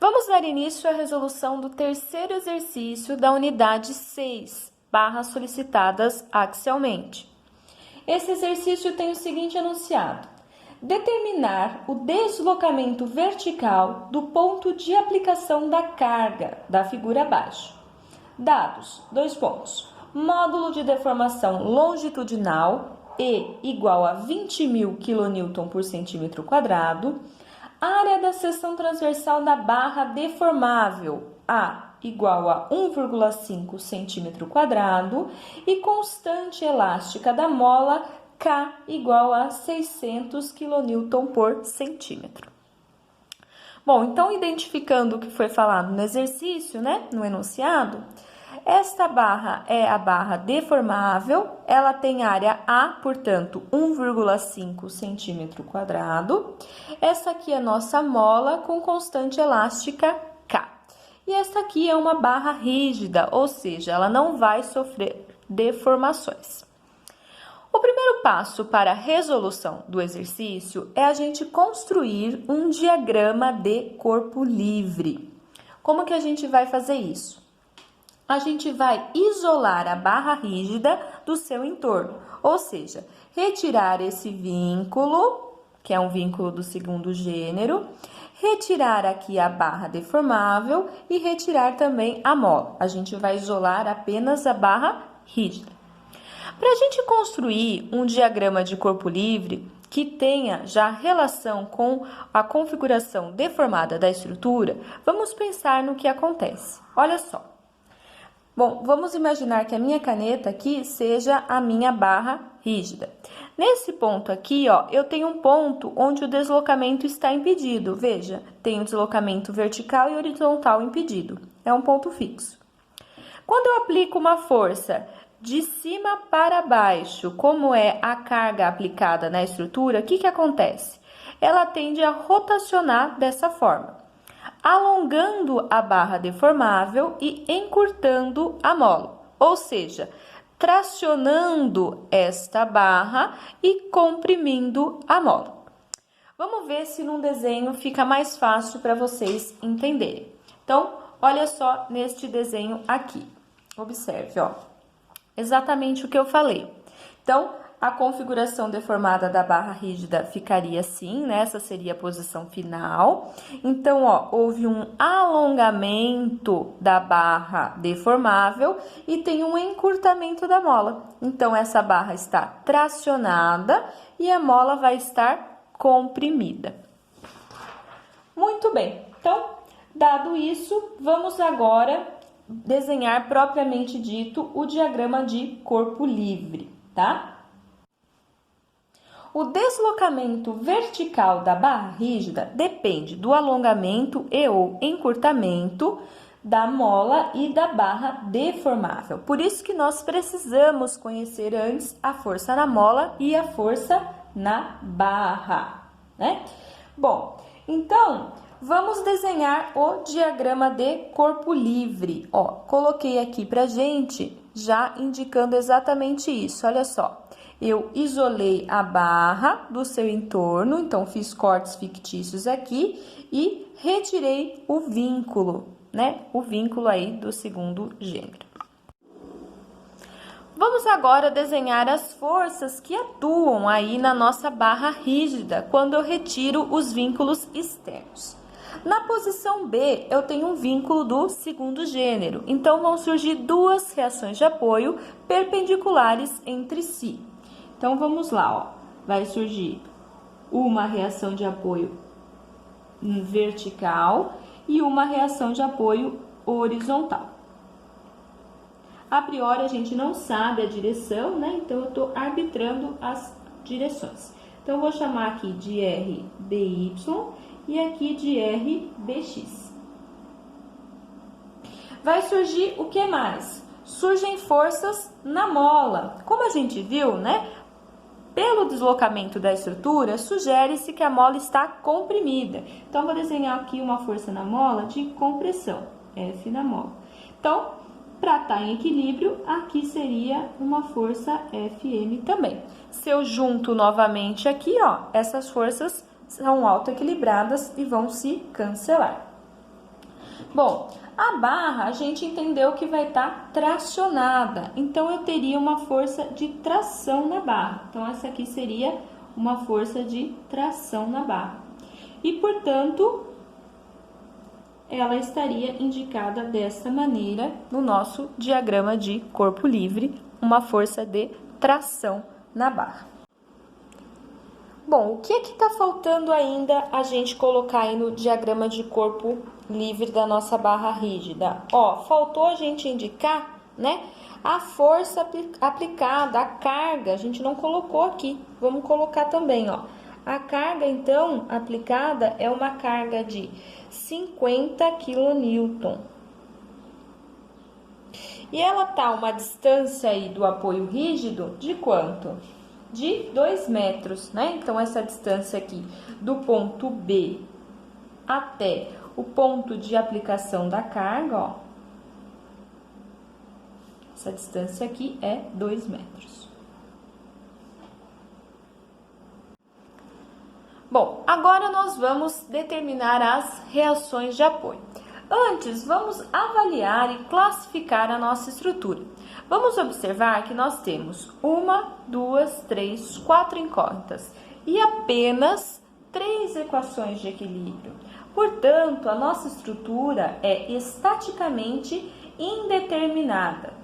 Vamos dar início à resolução do terceiro exercício da unidade 6, barras solicitadas axialmente. Esse exercício tem o seguinte enunciado: determinar o deslocamento vertical do ponto de aplicação da carga da figura abaixo. Dados, 2 pontos. Módulo de deformação longitudinal, E igual a 20.000 kN por centímetro quadrado. Área da seção transversal da barra deformável, A igual a 1,5 centímetro quadrado. E constante elástica da mola, K igual a 600 kN por centímetro. Bom, então identificando o que foi falado no exercício, no enunciado, esta barra é a barra deformável, ela tem área A, portanto, 1,5 centímetro quadrado. Essa aqui é a nossa mola com constante elástica K. E esta aqui é uma barra rígida, ou seja, ela não vai sofrer deformações. O primeiro passo para a resolução do exercício é a gente construir um diagrama de corpo livre. Como que a gente vai fazer isso? A gente vai isolar a barra rígida do seu entorno, ou seja, retirar esse vínculo, que é um vínculo do segundo gênero, retirar aqui a barra deformável e retirar também a mola. A gente vai isolar apenas a barra rígida. Para a gente construir um diagrama de corpo livre que tenha já relação com a configuração deformada da estrutura, vamos pensar no que acontece. Olha só. Bom, vamos imaginar que a minha caneta aqui seja a minha barra rígida. Nesse ponto aqui, ó, eu tenho um ponto onde o deslocamento está impedido. Veja, tem o deslocamento vertical e horizontal impedido. É um ponto fixo. Quando eu aplico uma força de cima para baixo, como é a carga aplicada na estrutura, o que acontece? Ela tende a rotacionar dessa forma, alongando a barra deformável e encurtando a mola, ou seja, tracionando esta barra e comprimindo a mola. Vamos ver se num desenho fica mais fácil para vocês entenderem. Então, olha só neste desenho aqui. Observe, ó, exatamente o que eu falei. Então, a configuração deformada da barra rígida ficaria assim, Essa seria a posição final. Então, ó, houve um alongamento da barra deformável e tem um encurtamento da mola. Então, essa barra está tracionada e a mola vai estar comprimida. Muito bem. Então, dado isso, vamos agora desenhar propriamente dito o diagrama de corpo livre, tá? O deslocamento vertical da barra rígida depende do alongamento e ou encurtamento da mola e da barra deformável. Por isso que nós precisamos conhecer antes a força na mola e a força na barra, Bom, então, vamos desenhar o diagrama de corpo livre. Ó, coloquei aqui pra gente, já indicando exatamente isso, olha só. Eu isolei a barra do seu entorno, então fiz cortes fictícios aqui e retirei o vínculo, O vínculo aí do segundo gênero. Vamos agora desenhar as forças que atuam aí na nossa barra rígida quando eu retiro os vínculos externos. Na posição B, eu tenho um vínculo do segundo gênero, então vão surgir duas reações de apoio perpendiculares entre si. Então, vamos lá, ó. Vai surgir uma reação de apoio vertical e uma reação de apoio horizontal. A priori, a gente não sabe a direção, Então, eu estou arbitrando as direções. Então, eu vou chamar aqui de RBY e aqui de RBX. Vai surgir o que mais? Surgem forças na mola. Como a gente viu, Pelo deslocamento da estrutura, sugere-se que a mola está comprimida. Então, vou desenhar aqui uma força na mola de compressão. F na mola. Então, para estar em equilíbrio, aqui seria uma força Fm também. Se eu junto novamente aqui, ó, essas forças são autoequilibradas e vão se cancelar. Bom, a barra a gente entendeu que vai estar tracionada, então eu teria uma força de tração na barra. Então, essa aqui seria uma força de tração na barra. E, portanto, ela estaria indicada dessa maneira no nosso diagrama de corpo livre, uma força de tração na barra. Bom, o que é que está faltando ainda a gente colocar aí no diagrama de corpo livre da nossa barra rígida? Ó, faltou a gente indicar, né, a força aplicada, a carga, a gente não colocou aqui, vamos colocar também, ó. A carga, então, aplicada é uma carga de 50 kN. E ela tá a uma distância aí do apoio rígido de quanto? De 2 metros, né? Então, essa distância aqui do ponto B até o ponto de aplicação da carga, ó. Essa distância aqui é 2 metros. Bom, agora nós vamos determinar as reações de apoio. Antes, vamos avaliar e classificar a nossa estrutura. Vamos observar que nós temos 1, 2, 3, 4 incógnitas e apenas 3 equações de equilíbrio. Portanto, a nossa estrutura é estaticamente indeterminada,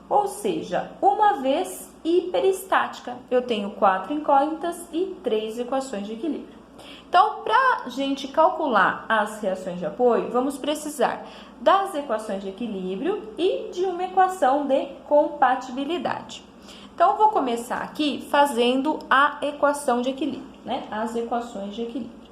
ou seja, uma vez hiperestática. Eu tenho 4 incógnitas e 3 equações de equilíbrio. Então, para a gente calcular as reações de apoio, vamos precisar das equações de equilíbrio e de uma equação de compatibilidade. Então, eu vou começar aqui fazendo a equação de equilíbrio, né? As equações de equilíbrio.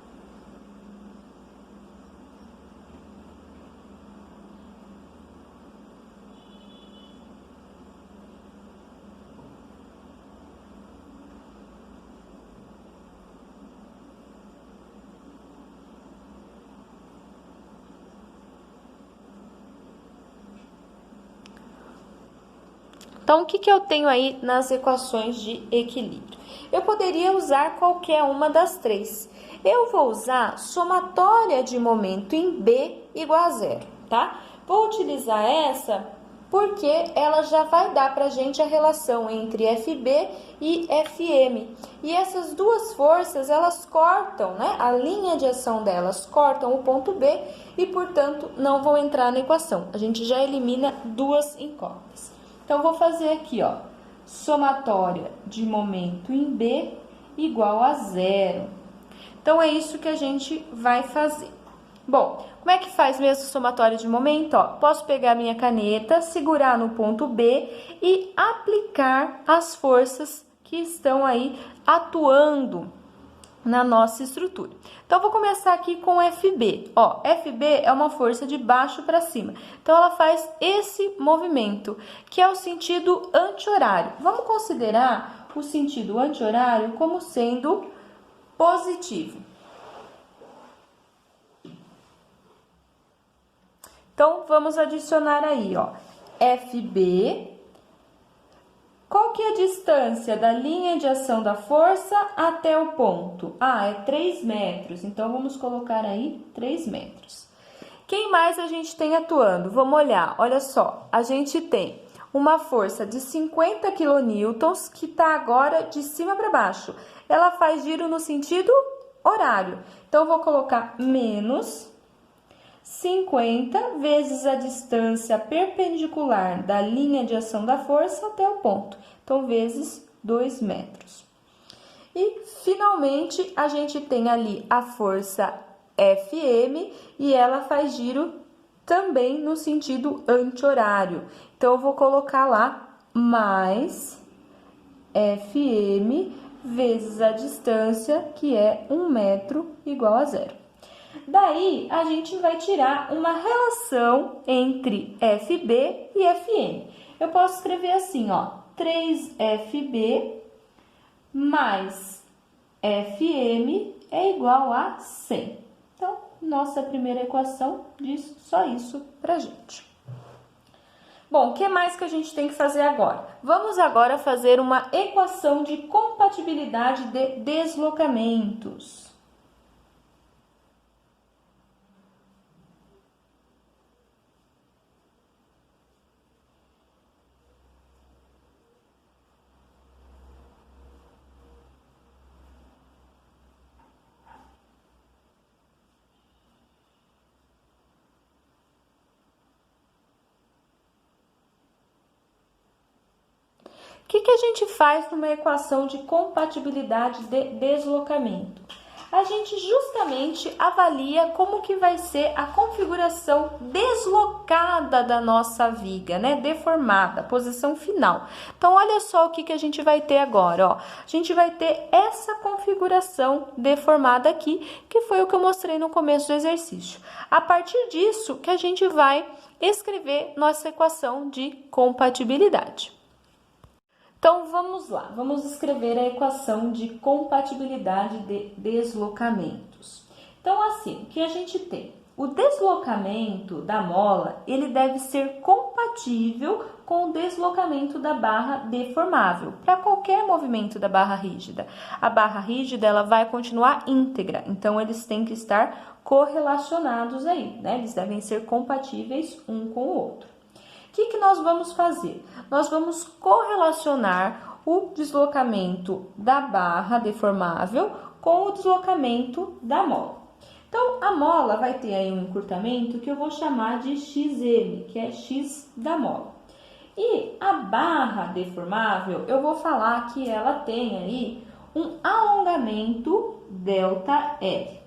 Então, o que eu tenho aí nas equações de equilíbrio? Eu poderia usar qualquer uma das 3. Eu vou usar somatória de momento em B igual a 0, tá? Vou utilizar essa porque ela já vai dar pra gente a relação entre FB e FM. E essas duas forças, elas cortam, né? A linha de ação delas cortam o ponto B e, portanto, não vão entrar na equação. A gente já elimina 2 incógnitas. Então, vou fazer aqui, ó, somatória de momento em B igual a 0. Então, é isso que a gente vai fazer. Bom, como é que faz mesmo somatória de momento? Ó, posso pegar minha caneta, segurar no ponto B e aplicar as forças que estão aí atuando na nossa estrutura. Então, vou começar aqui com FB. Ó, FB é uma força de baixo para cima. Então, ela faz esse movimento, que é o sentido anti-horário. Vamos considerar o sentido anti-horário como sendo positivo. Então, vamos adicionar aí, ó, FB. Qual que é a distância da linha de ação da força até o ponto? Ah, é 3 metros. Então, vamos colocar aí 3 metros. Quem mais a gente tem atuando? Vamos olhar. Olha só, a gente tem uma força de 50 kN que está agora de cima para baixo. Ela faz giro no sentido horário. Então, vou colocar menos 50 vezes a distância perpendicular da linha de ação da força até o ponto. Então, vezes 2 metros. E, finalmente, a gente tem ali a força FM e ela faz giro também no sentido anti-horário. Então, eu vou colocar lá mais FM vezes a distância, que é 1 metro igual a 0. Daí, a gente vai tirar uma relação entre FB e FM. Eu posso escrever assim, ó, 3FB mais FM é igual a 100. Então, nossa primeira equação diz só isso pra gente. Bom, o que mais que a gente tem que fazer agora? Vamos agora fazer uma equação de compatibilidade de deslocamentos. O que a gente faz numa equação de compatibilidade de deslocamento? A gente justamente avalia como que vai ser a configuração deslocada da nossa viga, né? Deformada, posição final. Então, olha só o que a gente vai ter agora, ó. A gente vai ter essa configuração deformada aqui, que foi o que eu mostrei no começo do exercício. A partir disso que a gente vai escrever nossa equação de compatibilidade. Então, vamos lá, vamos escrever a equação de compatibilidade de deslocamentos. Então, assim, o que a gente tem? O deslocamento da mola, ele deve ser compatível com o deslocamento da barra deformável, para qualquer movimento da barra rígida. A barra rígida, ela vai continuar íntegra, então eles têm que estar correlacionados aí, né? Eles devem ser compatíveis um com o outro. O que nós vamos fazer? Nós vamos correlacionar o deslocamento da barra deformável com o deslocamento da mola. Então, a mola vai ter aí um encurtamento que eu vou chamar de XM, que é X da mola. E a barra deformável, eu vou falar que ela tem aí um alongamento ΔL.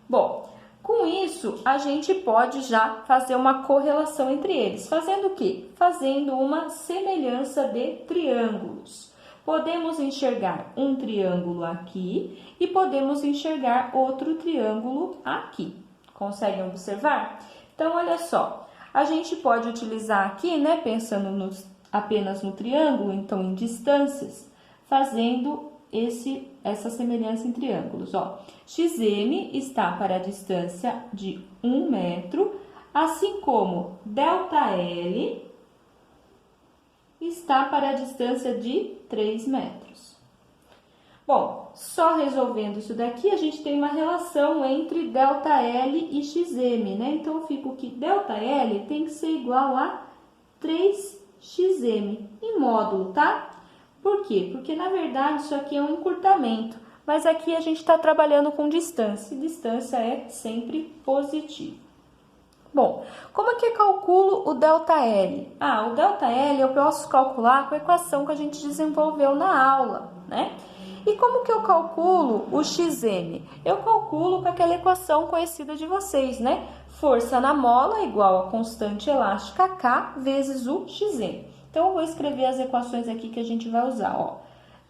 Bom, com isso, a gente pode já fazer uma correlação entre eles. Fazendo o quê? Fazendo uma semelhança de triângulos. Podemos enxergar um triângulo aqui e podemos enxergar outro triângulo aqui. Conseguem observar? Então, olha só. A gente pode utilizar aqui, né, pensando apenas no triângulo, então em distâncias, fazendo essa semelhança em triângulos, ó. XM está para a distância de 1 metro, assim como ΔL está para a distância de 3 metros. Bom, só resolvendo isso daqui, a gente tem uma relação entre ΔL e XM, né? Então, eu fico que ΔL tem que ser igual a 3XM em módulo, tá? Por quê? Porque, na verdade, isso aqui é um encurtamento, mas aqui a gente está trabalhando com distância, e distância é sempre positiva. Bom, como é que eu calculo o ΔL? O ΔL eu posso calcular com a equação que a gente desenvolveu na aula, né? E como que eu calculo o XM? Eu calculo com aquela equação conhecida de vocês, né? Força na mola igual a constante elástica K vezes o XM. Então, eu vou escrever as equações aqui que a gente vai usar, ó.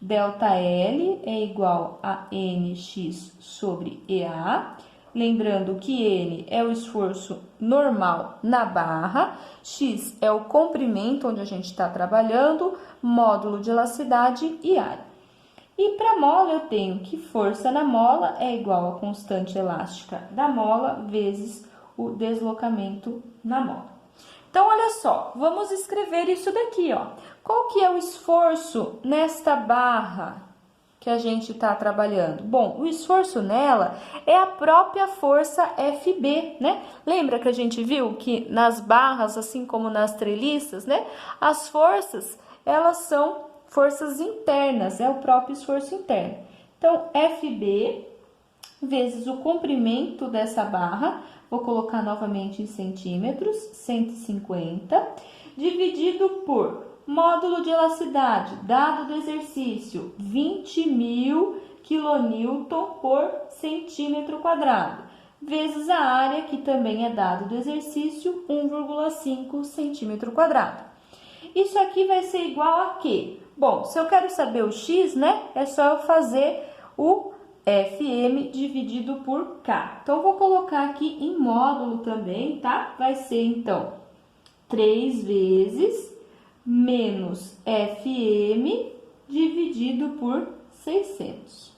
ΔL é igual a NX sobre EA. Lembrando que N é o esforço normal na barra, X é o comprimento onde a gente está trabalhando, módulo de elasticidade e área. E para mola eu tenho que força na mola é igual a constante elástica da mola vezes o deslocamento na mola. Então, olha só, vamos escrever isso daqui, ó. Qual que é o esforço nesta barra que a gente está trabalhando? Bom, o esforço nela é a própria força FB, né? Lembra que a gente viu que nas barras, assim como nas treliças, né? As forças, elas são forças internas, é o próprio esforço interno. Então, FB vezes o comprimento dessa barra, vou colocar novamente em centímetros, 150, dividido por módulo de elasticidade, dado do exercício, 20.000 kN por centímetro quadrado, vezes a área, que também é dado do exercício, 1,5 centímetro quadrado. Isso aqui vai ser igual a quê? Bom, se eu quero saber o x, né, é só eu fazer o FM dividido por K. Então, eu vou colocar aqui em módulo também, tá? Vai ser, então, 3 vezes menos FM dividido por 600.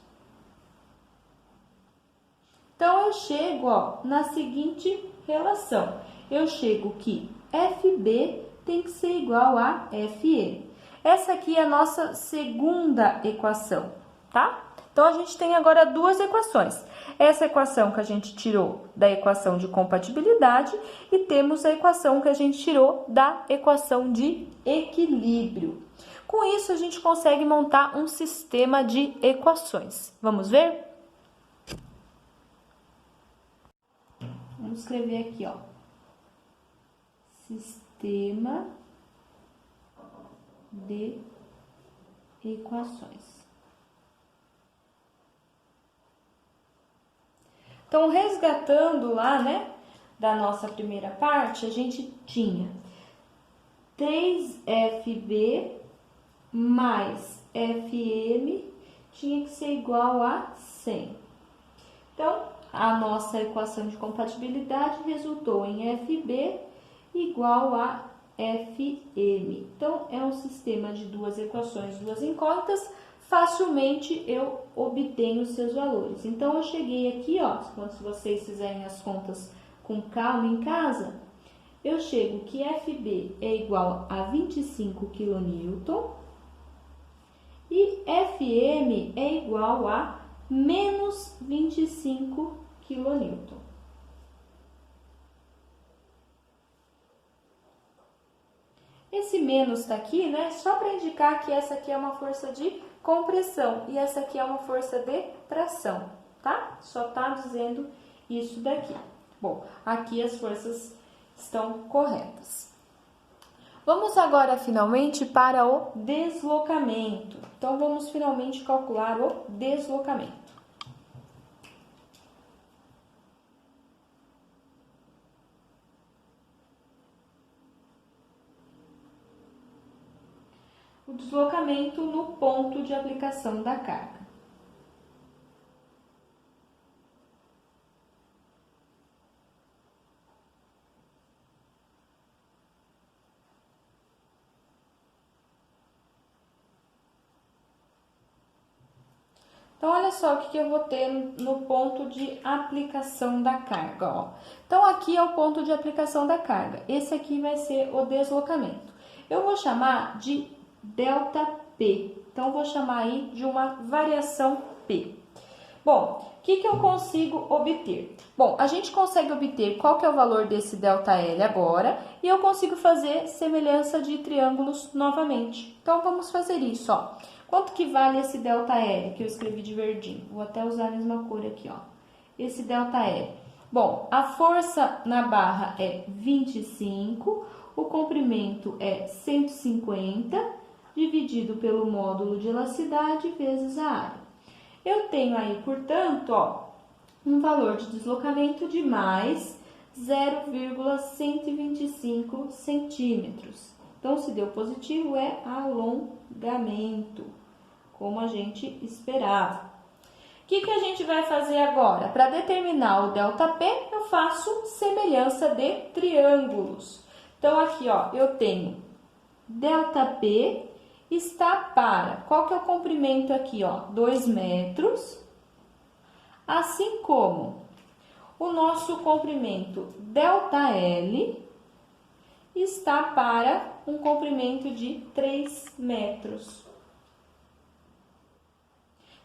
Então, eu chego, ó, na seguinte relação. Eu chego que FB tem que ser igual a FM. Essa aqui é a nossa segunda equação, tá? Então, a gente tem agora duas equações. Essa equação que a gente tirou da equação de compatibilidade e temos a equação que a gente tirou da equação de equilíbrio. Com isso, a gente consegue montar um sistema de equações. Vamos ver? Vamos escrever aqui, ó. Sistema de equações. Então, resgatando lá, né, da nossa primeira parte, a gente tinha 3FB mais FM tinha que ser igual a 100. Então, a nossa equação de compatibilidade resultou em FB igual a FM. Então, é um sistema de duas equações, duas incógnitas, facilmente eu obtenho os seus valores. Então, eu cheguei aqui, ó, quando vocês fizerem as contas com calma em casa, eu chego que FB é igual a 25 kN e FM é igual a menos 25 kN. Esse menos está aqui, né, só para indicar que essa aqui é uma força de compressão e essa aqui é uma força de tração, tá? Só tá dizendo isso daqui. Bom, aqui as forças estão corretas. Vamos agora, finalmente, para o deslocamento. Então, vamos finalmente calcular o deslocamento. O deslocamento no ponto de aplicação da carga. Então, olha só o que eu vou ter no ponto de aplicação da carga, ó. Então, aqui é o ponto de aplicação da carga. Esse aqui vai ser o deslocamento. Eu vou chamar de ΔP. Então, vou chamar aí de uma variação P. Bom, o que eu consigo obter? Bom, a gente consegue obter qual que é o valor desse ΔL agora e eu consigo fazer semelhança de triângulos novamente. Então, vamos fazer isso, ó. Quanto que vale esse ΔL que eu escrevi de verdinho? Vou até usar a mesma cor aqui, ó. Esse ΔL. Bom, a força na barra é 25, o comprimento é 150, dividido pelo módulo de elasticidade vezes a área. Eu tenho aí, portanto, ó, um valor de deslocamento de mais 0,125 centímetros. Então, se deu positivo, é alongamento, como a gente esperava. O que a gente vai fazer agora? Para determinar o ΔP, eu faço semelhança de triângulos. Então, aqui, ó, eu tenho ΔP está para, qual que é o comprimento aqui, ó? 2 metros, assim como o nosso comprimento ΔL está para um comprimento de 3 metros.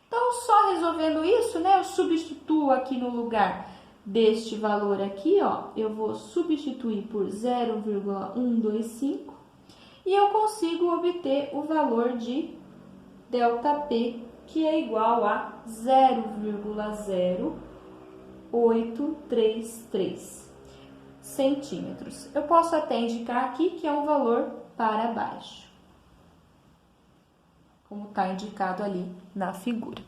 Então, só resolvendo isso, né, eu substituo aqui no lugar deste valor aqui, ó, eu vou substituir por 0,125 e eu consigo obter o valor de ΔP, que é igual a 0,0833 centímetros. Eu posso até indicar aqui que é um valor para baixo, como está indicado ali na figura.